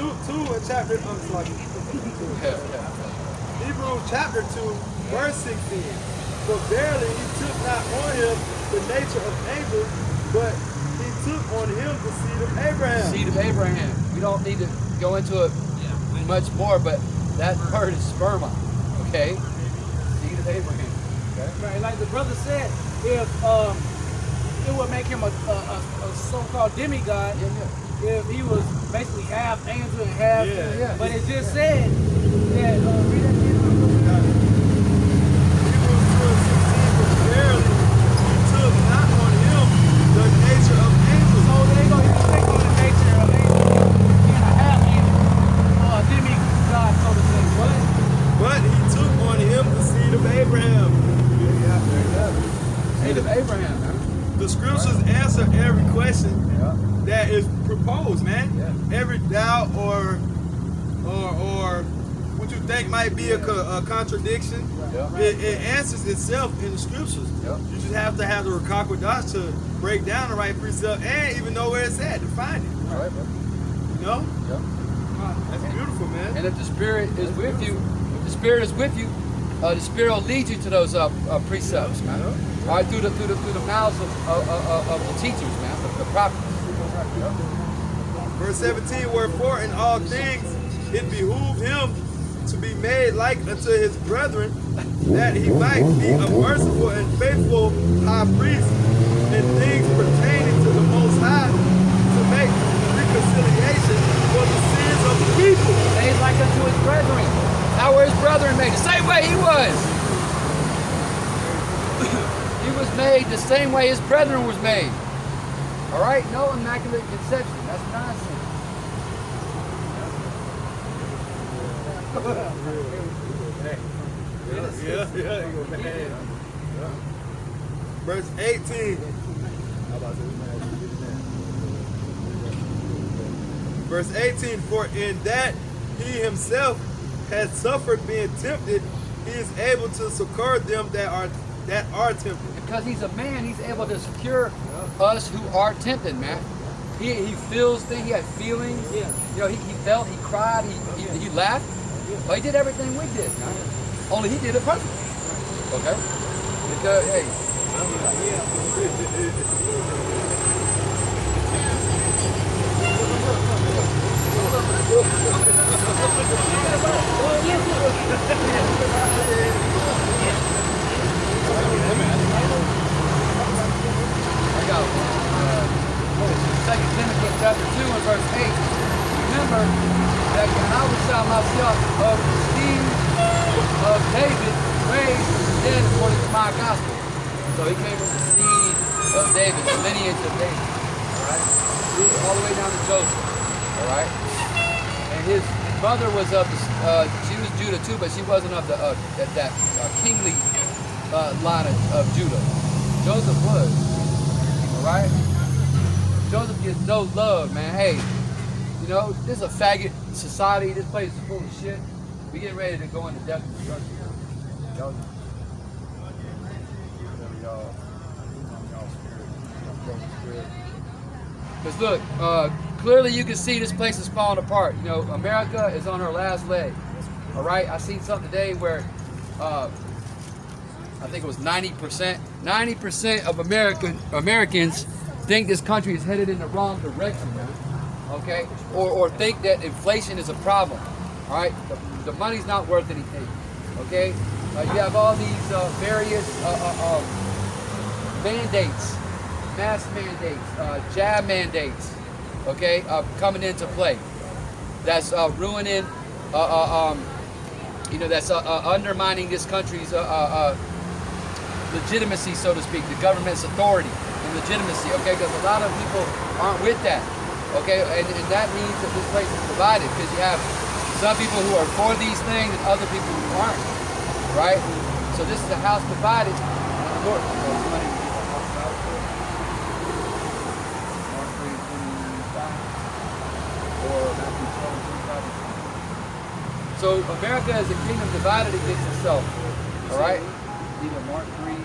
2 and chapter, Hebrews chapter 2, verse 16. For verily he took not on him the nature of angels, but he took on him the seed of Abraham. Seed of Abraham. We don't need to go into it much more, but that word is sperma. Okay? Seed of Abraham. Okay? Right, like the brother said, if it would make him a so-called demigod, if he was basically half angel and half, but it just said that, read that again. The scriptures answer every question that is proposed, man. Every doubt or what you think might be a contradiction, it answers itself in the scriptures. You just have to have the Rakakwadash to break down the right precept and even know where it's at to find it. You know? That's beautiful, man. And if the Spirit is with you, the Spirit will lead you to those precepts, man. All right, through the mouths of the teachers, man, the prophets. Verse 17, wherefore in all things it behooved him to be made like unto his brethren, that he might be a merciful and faithful high priest in things pertaining to the Most High, to make reconciliation for the sins of the people. Made like unto his brethren. How were his brethren made? The same way he was. He was made the same way his brethren was made. All right? No immaculate conception. That's nonsense. Verse 18. Verse 18, for in that he himself has suffered being tempted, he is able to succor them that are tempted. Because he's a man, he's able to secure us who are tempted, man. He feels things, he had feelings. You know, he felt, he cried, he laughed. But he did everything we did, man. Only he did it perfectly. Okay? Because, hey. I got 2 Timothy chapter 2 and verse 8. Remember that Yahweh shall myself of the seed of David raised from the dead according to my gospel. So he came from the seed of David, the lineage of David. Alright? All the way down to Joseph. Alright? And his mother was of the, she was Judah too, but she wasn't of the that kingly line of Judah. Joseph was. Alright? Joseph gets no love, man. Hey, you know, this is a faggot society. This place is full of shit. We getting ready to go into death and destruction. Joseph. Because look, clearly you can see this place is falling apart. You know, America is on her last leg. All right, I seen something today where I think it was 90% of Americans think this country is headed in the wrong direction, man. Okay, or think that inflation is a problem. All right, the money's not worth anything. Okay, you have all these various mandates. Mask mandates, jab mandates, okay, coming into play. That's ruining, you know, that's undermining this country's legitimacy, so to speak, the government's authority and legitimacy, okay, because a lot of people aren't with that, okay, and that means that this place is divided, because you have some people who are for these things and other people who aren't, right? So this is a house divided. So America is a kingdom divided against itself. All right? Either Mark 3:25.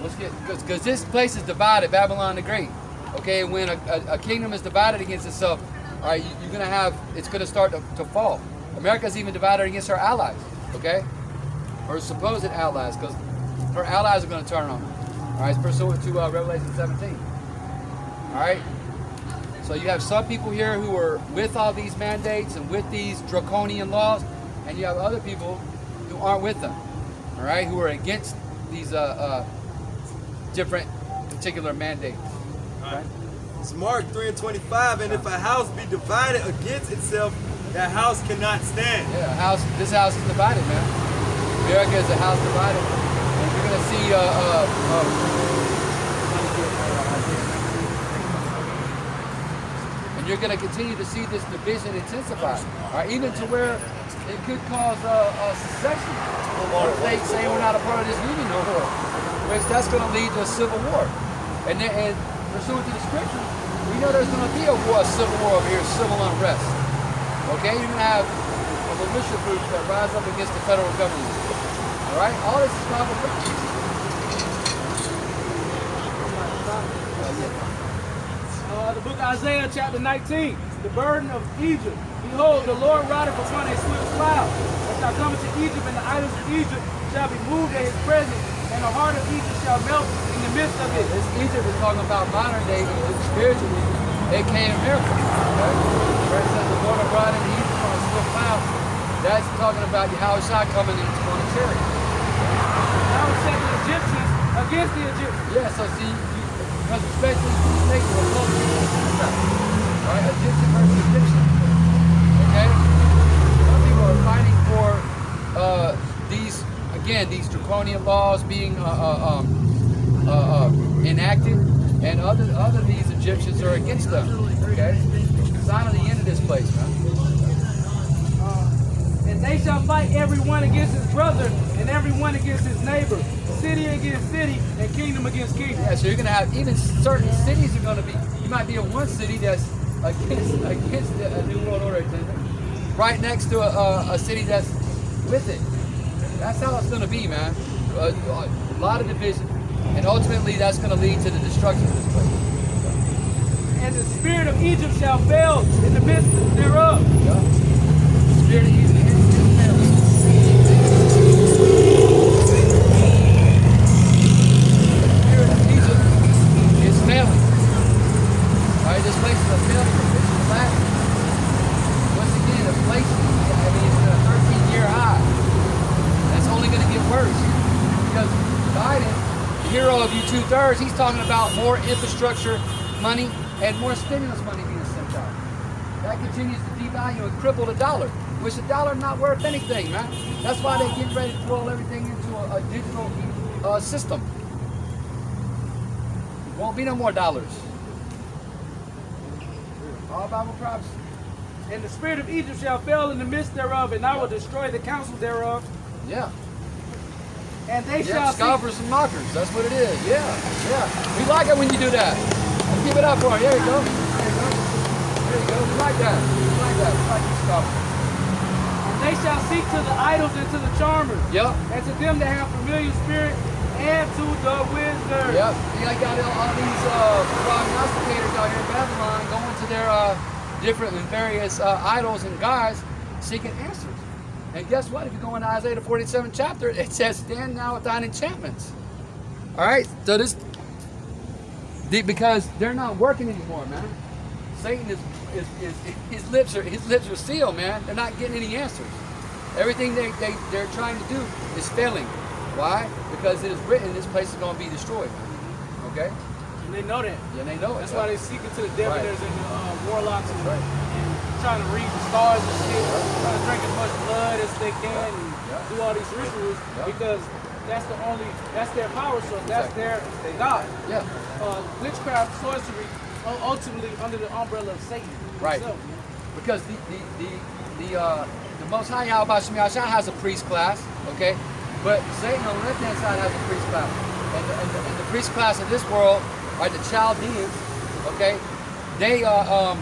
Let's get, because this place is divided, Babylon the Great. Okay, and when a kingdom is divided against itself, all right, you're gonna have, it's gonna start to fall. America's even divided against her allies, okay? Her supposed allies, because her allies are gonna turn on her. All right, it's pursuant to Revelation 17. All right? So you have some people here who are with all these mandates and with these draconian laws, and you have other people who aren't with them, all right, who are against these different particular mandates. Right? It's Mark 3:25, and if a house be divided against itself, that house cannot stand. Yeah, this house is divided, man. America is a house divided. And you're going to see and you're going to continue to see this division intensify, all right, even to where it could cause a secession. Or states saying we're not a part of this union no more, which that's going to lead to a civil war. And pursuant to the scripture, we know there's going to be a civil war over here, civil unrest. Okay, you're going to have militia groups that rise up against the federal government. All right, all this is Bible prophecy. The book of Isaiah, chapter 19, the burden of Egypt. Behold, the Lord rideth upon a swift cloud, and shall come into Egypt, and the idols of Egypt shall be moved at his presence, and the heart of Egypt shall melt in the midst of it. This Egypt is talking about modern day Egypt, spiritual Egypt, aka America. Okay? Where it says the Lord will ride into Egypt on a swift cloud. That's talking about Yahushua coming in on a chariot. I will set the Egyptians against the Egyptians. Yeah, so see, because especially these nations are close to each other. All right, Egyptian versus Egyptian. Okay? Some people are fighting for these draconian laws being enacted, and other these Egyptians are against them. Okay? Sign of the end of this place, man. And they shall fight every one against his brother, and every one against his neighbor, city against city, and kingdom against kingdom. Yeah, so you're going to have even certain cities are going to be, you might be in one city that's against a New World Order agenda, right next to a city that's with it. That's how it's going to be, man. A lot of division, and ultimately that's going to lead to the destruction of this place. And the spirit of Egypt shall fail in the midst thereof. Yeah. The spirit of Egypt is failing. The spirit of Egypt is failing. All right, this place is a failure. It's collapsing. Once again, inflation. I mean, it's a 13-year high. That's only going to get worse because Biden, the hero of you 2/3, he's talking about more infrastructure money and more stimulus money being sent out. That continues to devalue and cripple the dollar, which the dollar not worth anything, man. That's why they're getting ready to roll everything into a digital system. Won't be no more dollars. All Bible prophecy. And the spirit of Egypt shall fail in the midst thereof, and I will destroy the counsel thereof. Yeah. And they Yeah, shall scoffers and mockers. That's what it is. Yeah, yeah. We like it when you do that. Let's give it up for him. There you go. There you go. There you go. We like that. We like that. We like these scoffers. And they shall seek to the idols and to the charmers. Yep. And to them that have familiar spirit, and to the wizards. Yep. You got all these prognosticators out here in Babylon going to their different and various idols and gods seeking answers. And guess what? If you go into Isaiah the 47th chapter, it says, "Stand now with thine enchantments." All right. So because they're not working anymore, man. Satan is his lips are sealed, man. They're not getting any answers. Everything they're trying to do is failing. Why? Because it is written, this place is going to be destroyed. Okay. And they know that. Yeah, they know it. That's why they seek it to the diviners and the warlocks and, Right. and trying to read the stars and shit, trying to drink as much blood as they can and do all these rituals because that's their power source, that's their God. Yeah. Witchcraft, sorcery, ultimately under the umbrella of Satan. Right. himself. Because the Most High Yahweh has a priest class, okay? But Satan on the left-hand side has a priest class. And the priest class of this world are the Chaldeans, okay? They go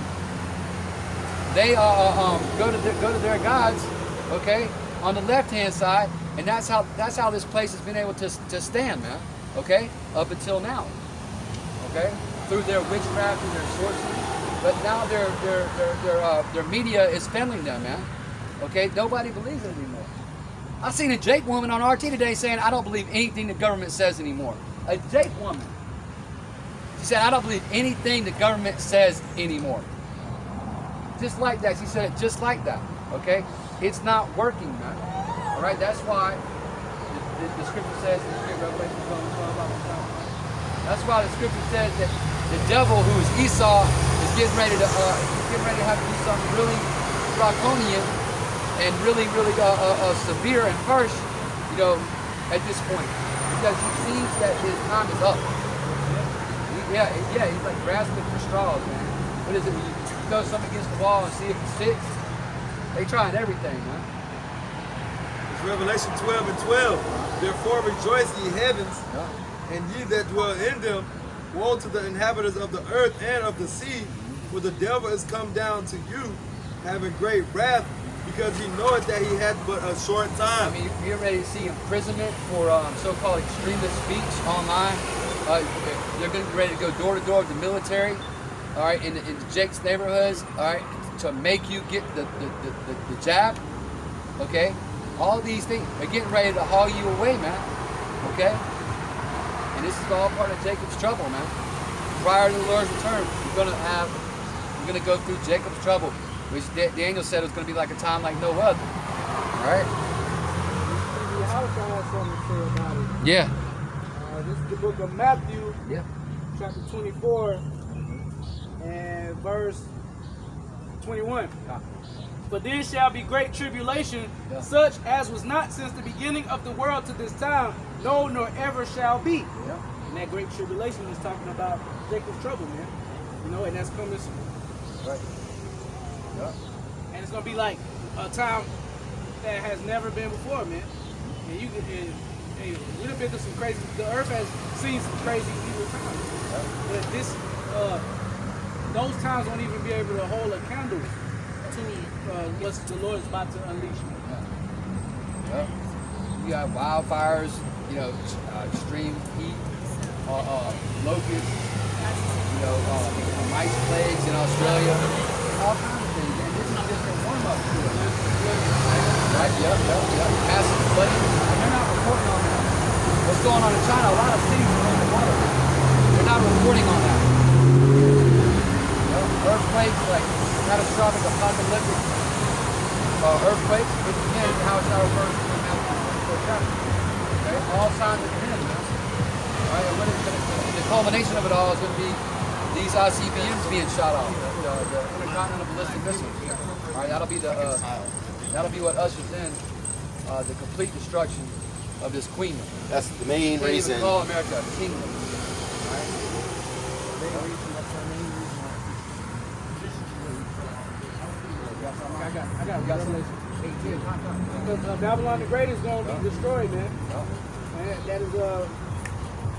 to their gods, okay, on the left-hand side, and that's how this place has been able to stand, man, okay, up until now, okay. through their witchcraft and their sorcery. But now their media is failing them, man. Okay, nobody believes it anymore. I seen a Jake woman on RT today saying, I don't believe anything the government says anymore. A Jake woman. She said, I don't believe anything the government says anymore. Just like that. She said it just like that. Okay? It's not working, man. All right? That's why the scripture says, that's why the scripture says that the devil, who is Esau, is getting ready to have to do something really draconian and really severe and harsh, you know, at this point, because he sees that his time is up. He's like grasping for straws, man. What is it when you throw something against the wall and see if it sticks? They trying everything, man. It's Revelation 12 and 12. Therefore rejoice, ye heavens, and ye that dwell in them. Woe to the inhabitants of the earth and of the sea, for the devil is come down to you, having great wrath, because he knoweth that he hath but a short time. I mean, you're ready to see imprisonment for so-called extremist speech online. They're going to be ready to go door to door with the military, all right, in Jake's neighborhoods, all right, to make you get the jab, okay? All these things, they're getting ready to haul you away, man, okay? And this is all part of Jacob's trouble, man. Prior to the Lord's return, we're gonna go through Jacob's trouble, which Daniel said was gonna be like a time like no other. All right? I also have something to say about it. Yeah. This is the book of Matthew, Yeah. chapter 24, and verse 21. For then shall be great tribulation, such as was not since the beginning of the world to this time, no, nor ever shall be. Yeah. And that great tribulation is talking about Jacob's trouble, man. You know, and that's coming. Right. Yeah. And it's gonna be like a time that has never been before, man. And you can, we've been through some crazy. The earth has seen some crazy evil times. Yeah. But those times won't even be able to hold a candle to what the Lord is about to unleash. Yeah. You got wildfires, you know, extreme heat, locusts, you know, mice plagues in Australia, all kinds of things. And this is just a warm-up to it. Right? Yep. Massive flooding. They're not reporting on that. What's going on in China? A lot of cities are underwater. They're not reporting on that. You know, earthquakes, like catastrophic, apocalyptic earthquakes, which again, how it's our first okay? All signs of the end, man. All right, and what is the culmination of it all is going to be these ICBMs being shot off, the intercontinental ballistic missiles. All right, that'll be what ushers in the complete destruction of this queendom. That's the main Can't reason. even call America a kingdom. All right? I got Revelation 18. Because Babylon the Great is going to be destroyed, man. And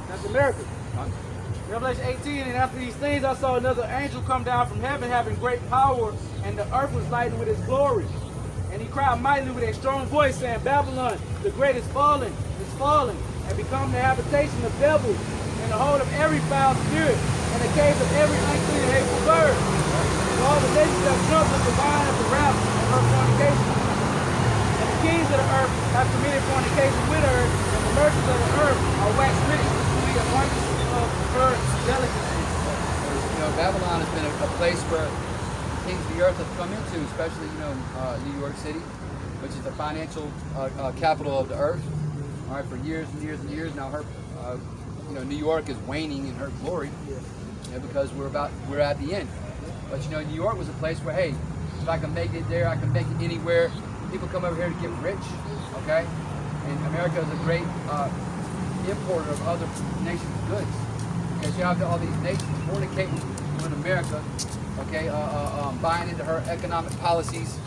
that's America. Revelation 18, and after these things I saw another angel come down from heaven having great power, and the earth was lightened with his glory. And he cried mightily with a strong voice, saying, Babylon the Great is fallen, and become the habitation of devils, and the hold of every foul spirit, and the cave of every unclean and hateful bird. And all the nations have drunk of the wine of the wrath of her fornication. And the kings of the earth have committed fornication with her, and the merchants of the earth are waxed rich to the abundance of her delicacies. You know, Babylon has been a place where kings of the earth have come into, especially, you know, New York City, which is the financial capital of the earth. All right, for years and years and years now, her, you know, New York is waning in her glory, you know, because we're at the end. But you know, New York was a place where, hey, if I can make it there, I can make it anywhere. People come over here to get rich, okay? And America is a great importer of other nations' goods. Because you have all these nations fornicating with America, okay, buying into her economic policies,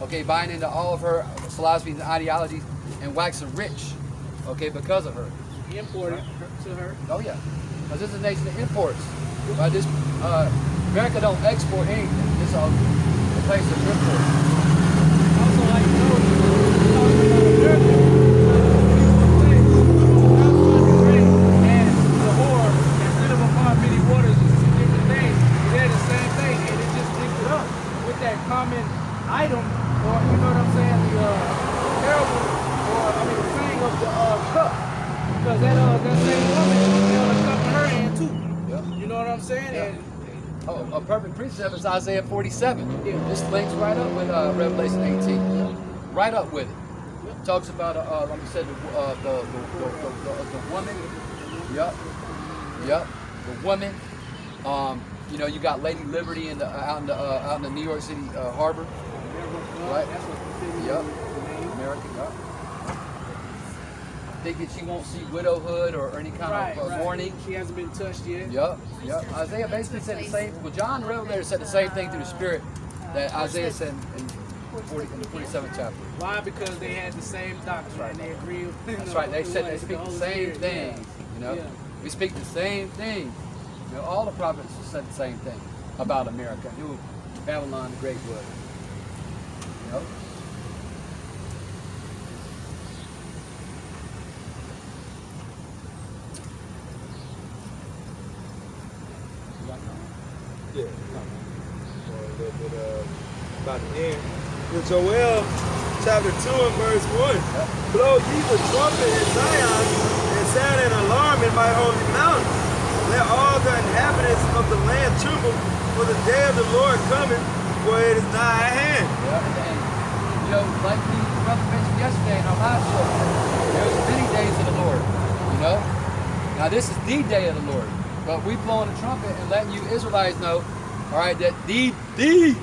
okay, buying into all of her philosophies and ideologies, and waxing rich, okay, because of her. Imported to her. Oh yeah, because this is a nation that imports. But this America don't export anything. It's a place of import. Also, like you know, America, and the whore, and sit upon many waters, that common item, or you know what I'm saying, the parable, or I mean the saying of the cup, because that same woman held a cup in her hand too. Yep. You know what I'm saying? Yeah. And A perfect precept is Isaiah 47. Yeah. This links right up with Revelation 18. Right up with it. Talks about, like I said, the woman. Yep. The woman. You know, you got Lady Liberty out in the New York City harbor. Right. That's what Yep. Amerikkka. Yep. Thinking she won't see widowhood or any kind of warning. She hasn't been touched yet. Yep. Isaiah basically said the same. Well, John wrote there said the same thing through the Spirit that Isaiah said in the 47th chapter. Why? Because they had the same doctrine and they agreed with. That's right. They said they speak the same thing. You know, we speak the same thing. You know, all the prophets said the same thing about Amerikkka, who Babylon the Great was. You know. Yeah. Or a little bit about the end. In Joel chapter 2 and verse 1. Blow ye the trumpet in Zion and sound an alarm in my holy mountain. Let all the inhabitants of the land tremble, for the day of the Lord cometh, for it is nigh at hand. Yeah, and you know, like the brother mentioned yesterday in our last show, there's many days of the Lord. You know? Now this is the day of the Lord. But we blowing a trumpet and letting you Israelites know, all right, that the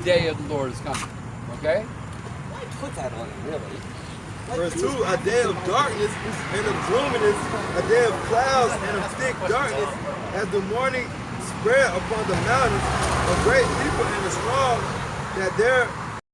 day of the Lord is coming. Okay? Why put that on him, really? Verse 2, a day of darkness and of gloominess, a day of clouds and of thick darkness, as the morning spread upon the mountains, a great people and a strong, that there